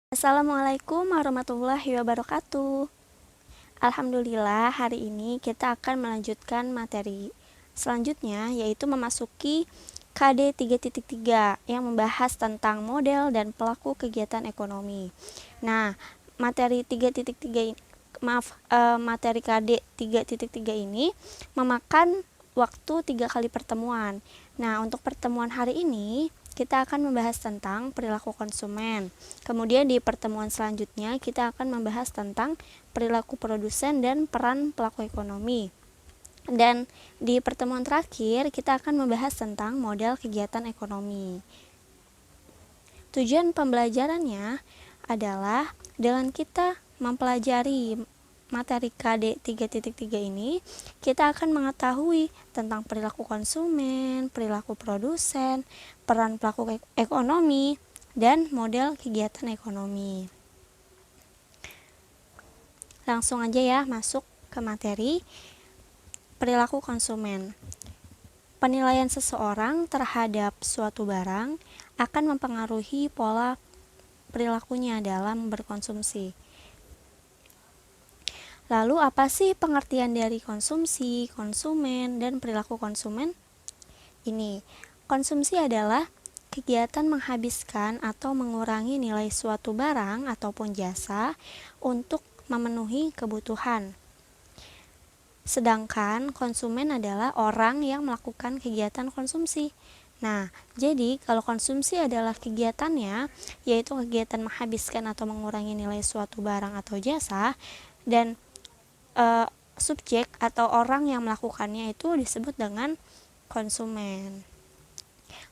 Assalamualaikum warahmatullahi wabarakatuh. Alhamdulillah, hari ini kita akan melanjutkan materi selanjutnya, yaitu memasuki KD 3.3 yang membahas tentang model dan pelaku kegiatan ekonomi. Nah, materi 3.3 ini, materi KD 3.3 ini memakan waktu 3 kali pertemuan. Nah, untuk pertemuan hari ini kita akan membahas tentang perilaku konsumen. Kemudian di pertemuan selanjutnya kita akan membahas tentang perilaku produsen dan peran pelaku ekonomi. Dan di pertemuan terakhir kita akan membahas tentang model kegiatan ekonomi. Tujuan pembelajarannya adalah dengan kita mempelajari materi KD 3.3 ini, kita akan mengetahui tentang perilaku konsumen, perilaku produsen, peran pelaku ekonomi, dan model kegiatan ekonomi. Langsung aja ya masuk ke materi perilaku konsumen. Penilaian seseorang terhadap suatu barang akan mempengaruhi pola perilakunya dalam berkonsumsi. Lalu apa sih pengertian dari konsumsi, konsumen, dan perilaku konsumen? Ini, konsumsi adalah kegiatan menghabiskan atau mengurangi nilai suatu barang ataupun jasa untuk memenuhi kebutuhan. Sedangkan konsumen adalah orang yang melakukan kegiatan konsumsi. Nah, jadi kalau konsumsi adalah kegiatannya, yaitu kegiatan menghabiskan atau mengurangi nilai suatu barang atau jasa, dan subjek atau orang yang melakukannya itu disebut dengan konsumen.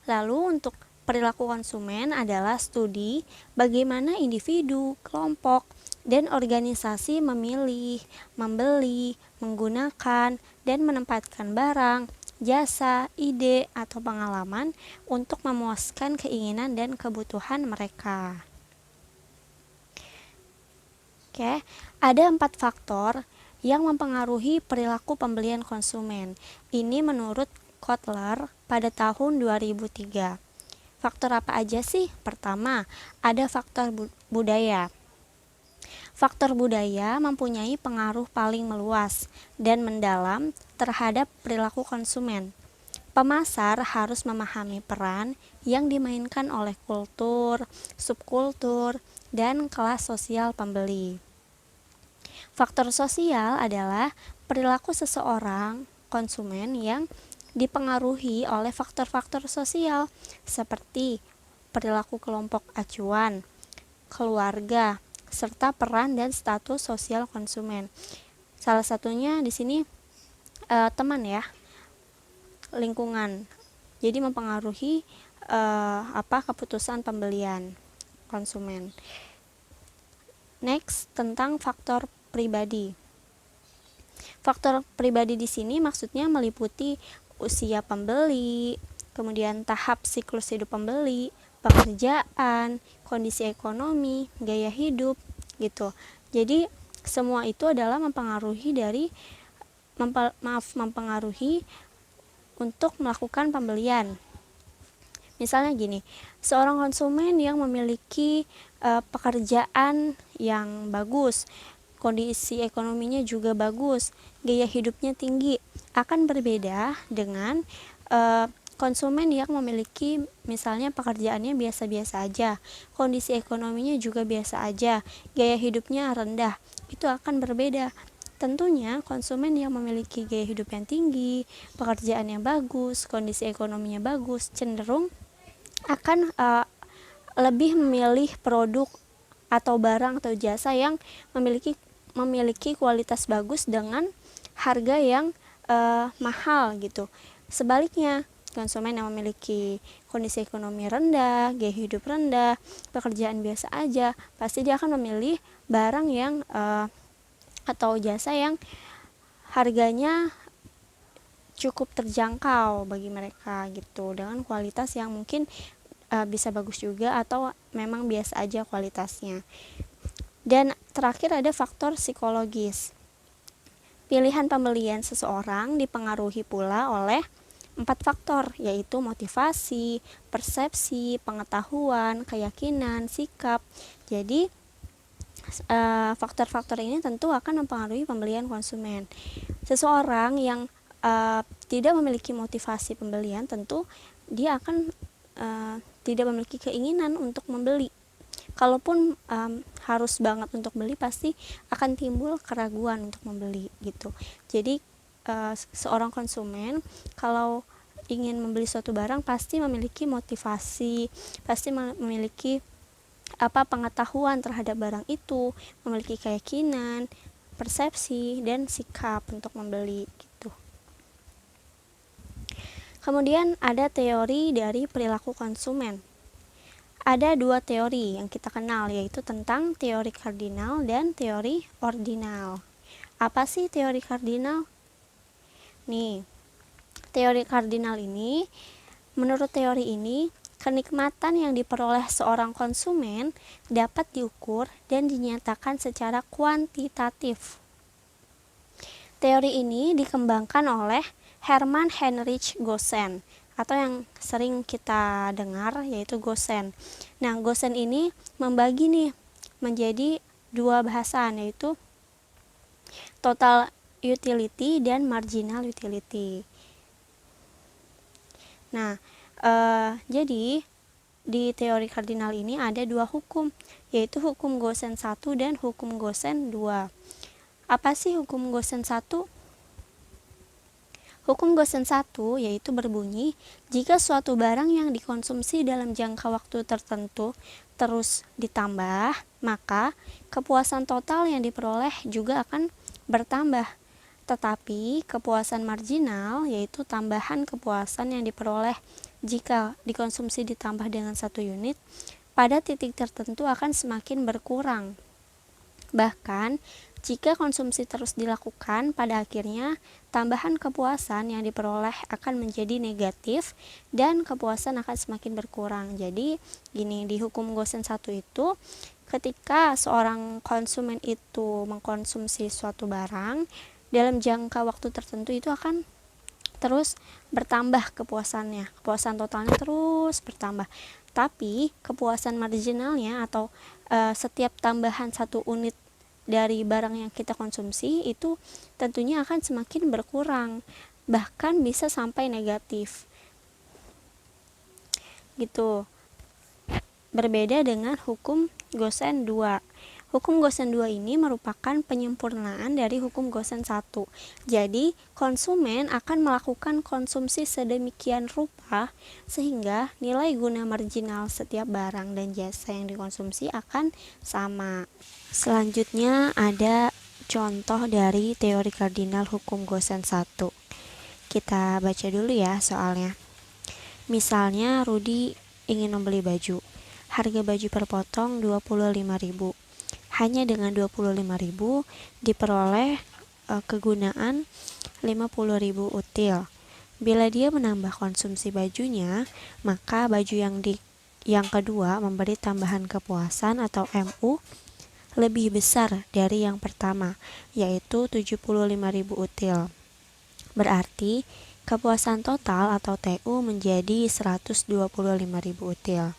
Lalu untuk perilaku konsumen adalah studi bagaimana individu, kelompok, dan organisasi memilih, membeli, menggunakan, dan menempatkan barang, jasa, ide, atau pengalaman untuk memuaskan keinginan dan kebutuhan mereka. Oke, ada 4 faktor yang mempengaruhi perilaku pembelian konsumen. Ini menurut Kotler pada tahun 2003. Faktor apa aja sih? Pertama, ada faktor budaya. Faktor budaya mempunyai pengaruh paling meluas dan mendalam terhadap perilaku konsumen. Pemasar harus memahami peran yang dimainkan oleh kultur, subkultur, dan kelas sosial pembeli. Faktor sosial adalah perilaku seseorang konsumen yang dipengaruhi oleh faktor-faktor sosial seperti perilaku kelompok acuan, keluarga, serta peran dan status sosial konsumen. Salah satunya di sini teman ya, lingkungan. Jadi mempengaruhi keputusan pembelian konsumen. Next, tentang faktor pribadi. Faktor pribadi di sini maksudnya meliputi usia pembeli, kemudian tahap siklus hidup pembeli, pekerjaan, kondisi ekonomi, gaya hidup, gitu. Jadi semua itu adalah mempengaruhi untuk melakukan pembelian. Misalnya gini, seorang konsumen yang memiliki pekerjaan yang bagus, kondisi ekonominya juga bagus, gaya hidupnya tinggi, akan berbeda dengan konsumen yang memiliki misalnya pekerjaannya biasa-biasa aja, kondisi ekonominya juga biasa aja, gaya hidupnya rendah. Itu akan berbeda. Tentunya konsumen yang memiliki gaya hidup yang tinggi, pekerjaan yang bagus, kondisi ekonominya bagus, cenderung akan lebih memilih produk atau barang atau jasa yang memiliki kualitas bagus dengan harga yang mahal gitu. Sebaliknya, konsumen yang memiliki kondisi ekonomi rendah, gaya hidup rendah, pekerjaan biasa aja, pasti dia akan memilih barang yang atau jasa yang harganya cukup terjangkau bagi mereka gitu, dengan kualitas yang mungkin bisa bagus juga atau memang biasa aja kualitasnya. Dan terakhir ada faktor psikologis. Pilihan pembelian seseorang dipengaruhi pula oleh 4 faktor, yaitu motivasi, persepsi, pengetahuan, keyakinan, sikap. Jadi faktor-faktor ini tentu akan mempengaruhi pembelian konsumen. Seseorang yang tidak memiliki motivasi pembelian, tentu dia akan tidak memiliki keinginan untuk membeli. Kalaupun harus banget untuk beli, pasti akan timbul keraguan untuk membeli gitu. Jadi seorang konsumen kalau ingin membeli suatu barang pasti memiliki motivasi, pasti memiliki pengetahuan terhadap barang itu, memiliki keyakinan, persepsi, dan sikap untuk membeli gitu. Kemudian ada teori dari perilaku konsumen. Ada 2 teori yang kita kenal, yaitu tentang teori kardinal dan teori ordinal. Apa sih teori kardinal? Nih, teori kardinal ini, menurut teori ini, kenikmatan yang diperoleh seorang konsumen dapat diukur dan dinyatakan secara kuantitatif. Teori ini dikembangkan oleh Hermann Heinrich Goosen, atau yang sering kita dengar yaitu Goosen. Nah, Goosen ini membagi nih menjadi 2 bahasan, yaitu total utility dan marginal utility. Nah, jadi di teori kardinal ini ada 2 hukum, yaitu hukum Goosen 1 dan hukum Goosen 2. Apa sih hukum Goosen 1? Hukum Goosen 1 yaitu berbunyi, jika suatu barang yang dikonsumsi dalam jangka waktu tertentu terus ditambah, maka kepuasan total yang diperoleh juga akan bertambah. Tetapi kepuasan marginal, yaitu tambahan kepuasan yang diperoleh jika dikonsumsi ditambah dengan 1 unit, pada titik tertentu akan semakin berkurang. Bahkan, jika konsumsi terus dilakukan, pada akhirnya tambahan kepuasan yang diperoleh akan menjadi negatif dan kepuasan akan semakin berkurang. Jadi, gini, di hukum Goosen 1 itu, ketika seorang konsumen itu mengkonsumsi suatu barang, dalam jangka waktu tertentu itu akan terus bertambah kepuasannya. Kepuasan totalnya terus bertambah. Tapi, kepuasan marginalnya atau setiap tambahan 1 unit dari barang yang kita konsumsi itu tentunya akan semakin berkurang, bahkan bisa sampai negatif gitu. Berbeda dengan hukum Goosen 2. Hukum Goosen 2 ini merupakan penyempurnaan dari hukum Goosen 1. Jadi, konsumen akan melakukan konsumsi sedemikian rupa sehingga nilai guna marginal setiap barang dan jasa yang dikonsumsi akan sama. Selanjutnya ada contoh dari teori kardinal hukum Goosen 1. Kita baca dulu ya soalnya. Misalnya Rudi ingin membeli baju. Harga baju per potong 25.000. Hanya dengan 25.000 diperoleh kegunaan 50.000 util. Bila dia menambah konsumsi bajunya, maka baju yang kedua memberi tambahan kepuasan atau MU lebih besar dari yang pertama, yaitu 75.000 util. Berarti kepuasan total atau TU menjadi 125.000 util.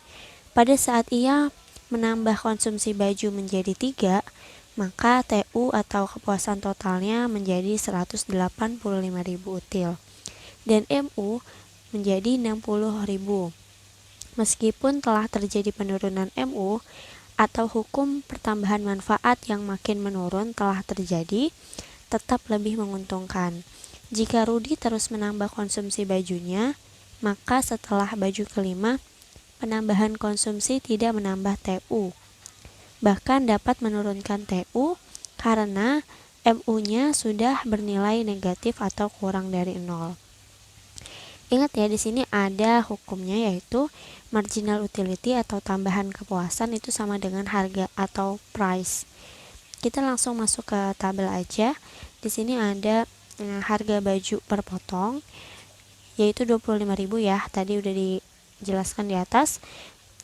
Pada saat ia menambah konsumsi baju menjadi 3, maka TU atau kepuasan totalnya menjadi 185.000 util dan MU menjadi 60.000. Meskipun telah terjadi penurunan MU atau hukum pertambahan manfaat yang makin menurun telah terjadi, tetap lebih menguntungkan. Jika Rudi terus menambah konsumsi bajunya, maka setelah baju kelima penambahan konsumsi tidak menambah TU, bahkan dapat menurunkan TU karena MU-nya sudah bernilai negatif atau kurang dari 0. Ingat ya, di sini ada hukumnya, yaitu marginal utility atau tambahan kepuasan itu sama dengan harga atau price. Kita langsung masuk ke tabel aja. Di sini ada harga baju per potong yaitu 25.000 ya, tadi udah dijelaskan di atas.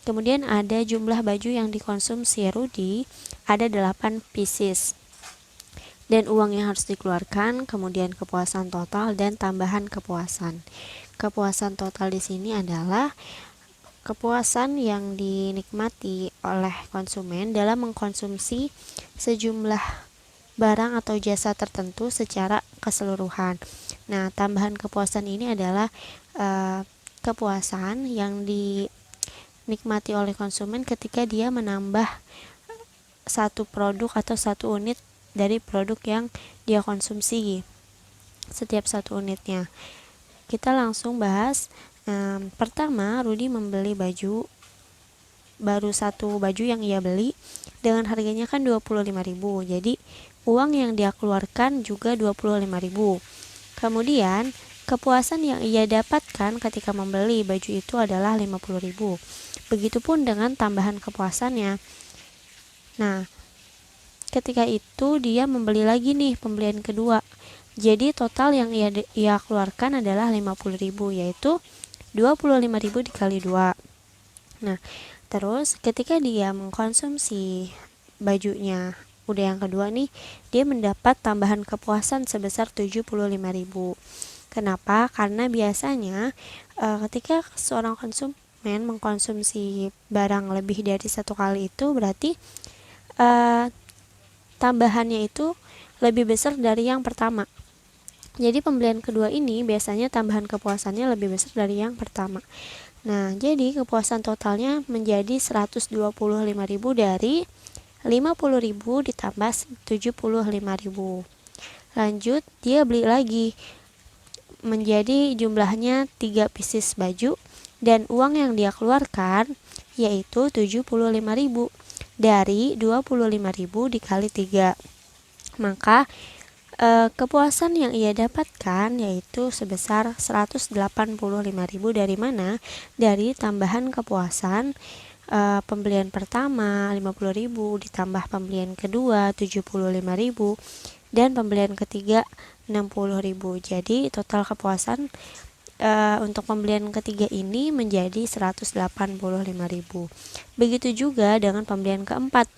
Kemudian ada jumlah baju yang dikonsumsi Rudi, ada 8 pieces. Dan uang yang harus dikeluarkan, kemudian kepuasan total dan tambahan kepuasan. kepuasan total di sini adalah kepuasan yang dinikmati oleh konsumen dalam mengkonsumsi sejumlah barang atau jasa tertentu secara keseluruhan. Nah, tambahan kepuasan ini adalah kepuasan yang dinikmati oleh konsumen ketika dia menambah satu produk atau satu unit dari produk yang dia konsumsi setiap satu unitnya. Kita langsung bahas. Pertama, Rudi membeli baju, baru satu baju yang ia beli dengan harganya kan 25.000. Jadi uang yang dia keluarkan juga 25.000. Kemudian kepuasan yang ia dapatkan ketika membeli baju itu adalah 50.000. Begitupun dengan tambahan kepuasannya. Nah, ketika itu dia membeli lagi nih pembelian kedua. Jadi total yang ia keluarkan adalah 50.000, yaitu 25.000 dikali 2. Nah, terus ketika dia mengkonsumsi bajunya udah yang kedua nih, dia mendapat tambahan kepuasan sebesar 75.000. Kenapa? Karena biasanya ketika seorang konsumen mengkonsumsi barang lebih dari satu kali itu berarti tambahannya itu lebih besar dari yang pertama. Jadi pembelian kedua ini biasanya tambahan kepuasannya lebih besar dari yang pertama. Nah, jadi kepuasan totalnya menjadi 125.000 dari 50.000 ditambah 75.000. Lanjut, dia beli lagi. Menjadi jumlahnya 3 pieces baju dan uang yang dia keluarkan yaitu 75.000 dari 25.000 dikali 3. Maka kepuasan yang ia dapatkan yaitu sebesar 185.000 dari mana? Dari tambahan kepuasan pembelian pertama 50.000 ditambah pembelian kedua 75.000 dan pembelian ketiga 60.000. Jadi total kepuasan untuk pembelian ketiga ini menjadi 185.000. Begitu juga dengan pembelian keempat.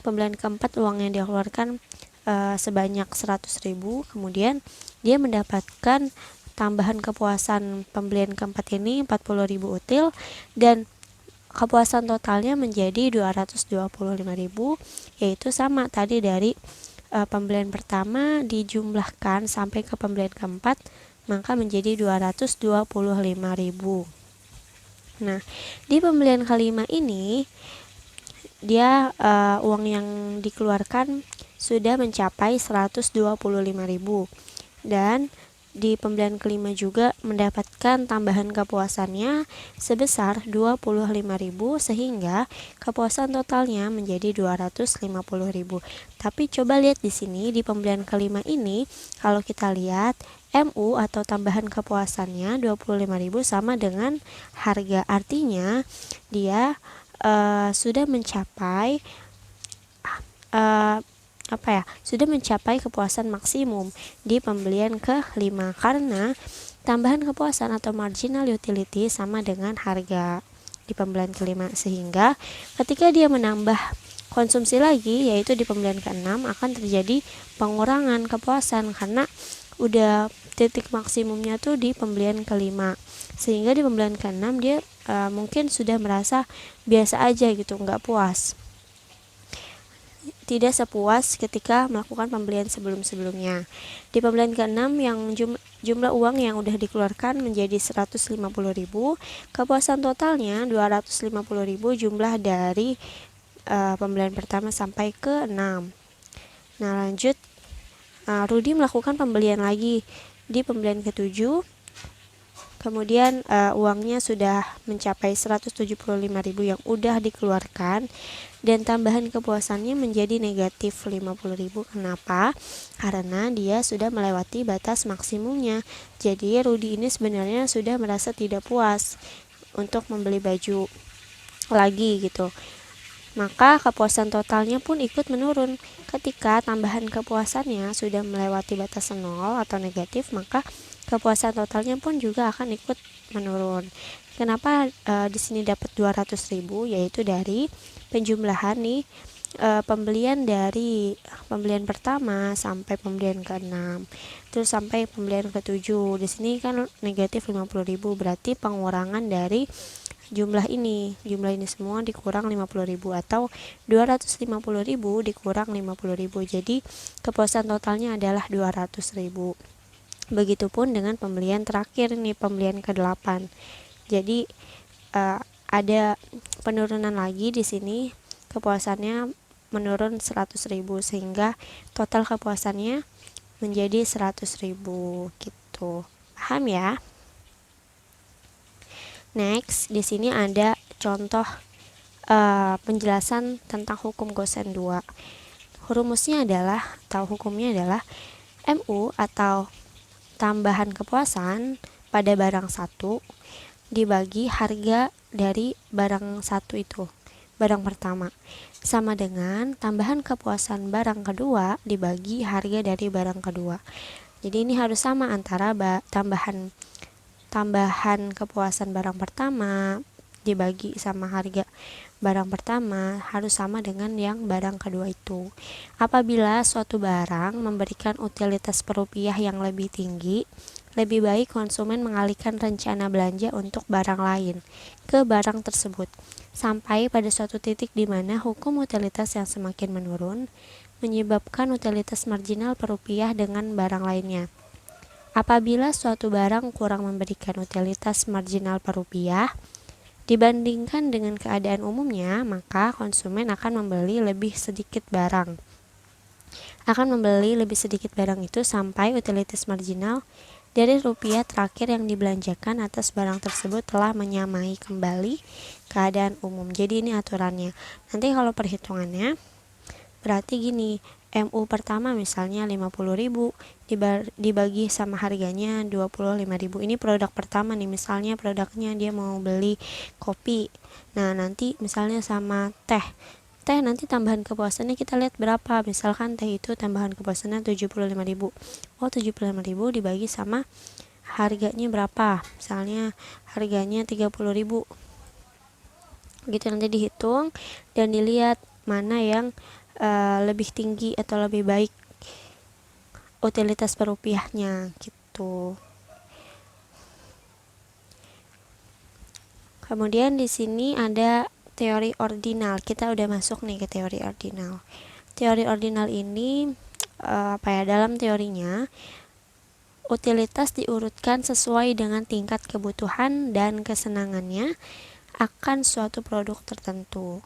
Pembelian keempat uang yang dia keluarkan sebanyak 100.000, kemudian dia mendapatkan tambahan kepuasan pembelian keempat ini 40.000 util dan kepuasan totalnya menjadi 225.000, yaitu sama tadi dari pembelian pertama dijumlahkan sampai ke pembelian keempat maka menjadi 225.000. Nah, di pembelian kelima ini dia uang yang dikeluarkan sudah mencapai 125.000 dan di pembelian kelima juga mendapatkan tambahan kepuasannya sebesar 25.000 sehingga kepuasan totalnya menjadi 250.000. Tapi coba lihat di sini di pembelian kelima ini kalau kita lihat MU atau tambahan kepuasannya 25.000 sama dengan harga, artinya dia sudah mencapai sudah mencapai kepuasan maksimum di pembelian ke-5 karena tambahan kepuasan atau marginal utility sama dengan harga di pembelian ke-5, sehingga ketika dia menambah konsumsi lagi yaitu di pembelian ke-6 akan terjadi pengurangan kepuasan karena udah titik maksimumnya tuh di pembelian ke-5, sehingga di pembelian ke-6 dia mungkin sudah merasa biasa aja gitu, nggak puas, tidak sepuas ketika melakukan pembelian sebelum-sebelumnya. Di pembelian ke-6 yang jumlah uang yang udah dikeluarkan menjadi 150.000, kepuasan totalnya 250.000 jumlah dari pembelian pertama sampai ke-6. Nah, lanjut Rudi melakukan pembelian lagi di pembelian ke-7. Kemudian uangnya sudah mencapai 175.000 yang udah dikeluarkan dan tambahan kepuasannya menjadi negatif 50.000. Kenapa? Karena dia sudah melewati batas maksimumnya. Jadi Rudi ini sebenarnya sudah merasa tidak puas untuk membeli baju lagi gitu. Maka kepuasan totalnya pun ikut menurun. Ketika tambahan kepuasannya sudah melewati batas 0 atau negatif, maka kepuasan totalnya pun juga akan ikut menurun. Kenapa di sini dapat 200.000, yaitu dari penjumlahan nih pembelian dari pembelian pertama sampai pembelian ke-6, terus sampai pembelian ke-7. Di sini kan negatif 50.000, berarti pengurangan dari jumlah ini semua dikurang 50.000, atau 250.000 dikurang 50.000. Jadi kepuasan totalnya adalah 200.000. Begitupun dengan pembelian terakhir nih, pembelian ke-8. Jadi ada penurunan lagi di sini, kepuasannya menurun 100.000, sehingga total kepuasannya menjadi 100.000 gitu. Paham ya? Next, di sini ada contoh penjelasan tentang hukum Gosen 2. Rumusnya adalah, atau hukumnya adalah, MU atau tambahan kepuasan pada barang satu dibagi harga dari barang satu itu, barang pertama, sama dengan tambahan kepuasan barang kedua dibagi harga dari barang kedua. Jadi ini harus sama antara tambahan kepuasan barang pertama dibagi sama harga barang pertama harus sama dengan yang barang kedua itu. Apabila suatu barang memberikan utilitas per rupiah yang lebih tinggi, lebih baik konsumen mengalihkan rencana belanja untuk barang lain ke barang tersebut, sampai pada suatu titik di mana hukum utilitas yang semakin menurun menyebabkan utilitas marginal per rupiah dengan barang lainnya. Apabila suatu barang kurang memberikan utilitas marginal per rupiah dibandingkan dengan keadaan umumnya, maka konsumen akan membeli lebih sedikit barang itu sampai utilitas marginal dari rupiah terakhir yang dibelanjakan atas barang tersebut telah menyamai kembali keadaan umum. Jadi ini aturannya. Nanti kalau perhitungannya berarti gini, MU pertama misalnya 50.000 dibagi sama harganya 25.000. Ini produk pertama nih, misalnya produknya dia mau beli kopi. Nah, nanti misalnya sama teh nanti tambahan kepuasannya kita lihat berapa. Misalkan teh itu tambahan kepuasannya 75.000. 75.000 dibagi sama harganya berapa, misalnya harganya 30.000 gitu. Nanti dihitung dan dilihat mana yang lebih tinggi atau lebih baik utilitas per rupiahnya gitu. Kemudian di sini ada teori ordinal. Kita udah masuk nih ke teori ordinal. Teori ordinal ini dalam teorinya utilitas diurutkan sesuai dengan tingkat kebutuhan dan kesenangannya akan suatu produk tertentu.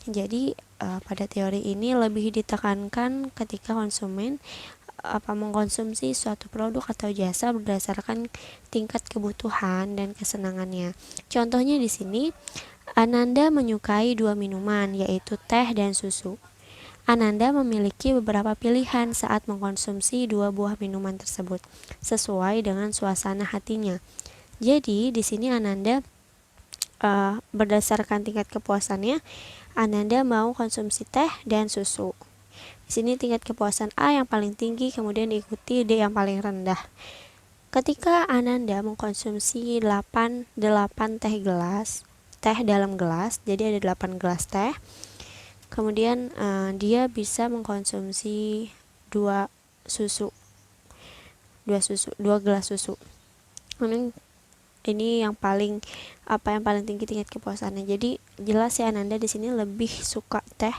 Jadi pada teori ini lebih ditekankan ketika konsumen mengkonsumsi suatu produk atau jasa berdasarkan tingkat kebutuhan dan kesenangannya. Contohnya di sini, Ananda menyukai 2 minuman, yaitu teh dan susu. Ananda memiliki beberapa pilihan saat mengkonsumsi 2 buah minuman tersebut, sesuai dengan suasana hatinya. Jadi di sini Ananda berdasarkan tingkat kepuasannya, Ananda mau konsumsi teh dan susu. Di sini tingkat kepuasan A yang paling tinggi, kemudian diikuti D yang paling rendah. Ketika Ananda mengkonsumsi 8 teh dalam gelas, jadi ada 8 gelas teh. Kemudian dia bisa mengkonsumsi 2 gelas susu. Ini yang paling tinggi tingkat kepuasannya. Jadi jelas ya, Ananda di sini lebih suka teh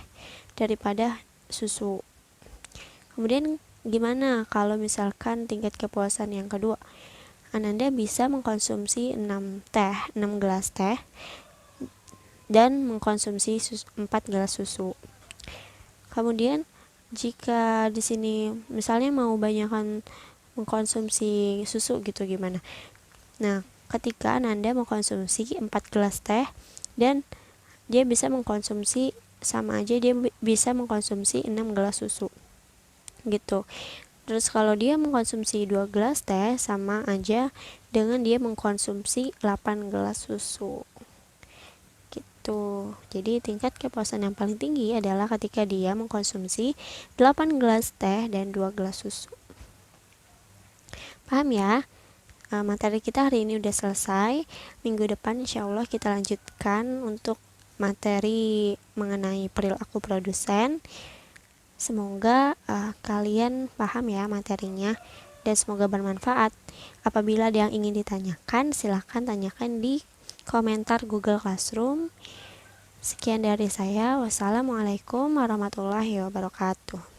daripada susu. Kemudian gimana kalau misalkan tingkat kepuasan yang kedua? Ananda bisa mengkonsumsi 6 gelas teh dan mengkonsumsi 4 gelas susu. Kemudian jika di sini misalnya mau banyakkan mengkonsumsi susu gitu, gimana? Nah, ketika Ananda mengkonsumsi 4 gelas teh dan dia bisa mengkonsumsi sama aja, dia bisa mengkonsumsi 6 gelas susu gitu. Terus kalau dia mengkonsumsi 2 gelas teh sama aja dengan dia mengkonsumsi 8 gelas susu gitu. Jadi tingkat kepuasan yang paling tinggi adalah ketika dia mengkonsumsi 8 gelas teh dan 2 gelas susu. Paham ya? Materi kita hari ini udah selesai. Minggu depan insya Allah kita lanjutkan untuk materi mengenai perilaku produsen. Semoga kalian paham ya materinya dan semoga bermanfaat. Apabila ada yang ingin ditanyakan, silahkan tanyakan di komentar Google Classroom. Sekian dari saya. Wassalamualaikum warahmatullahi wabarakatuh.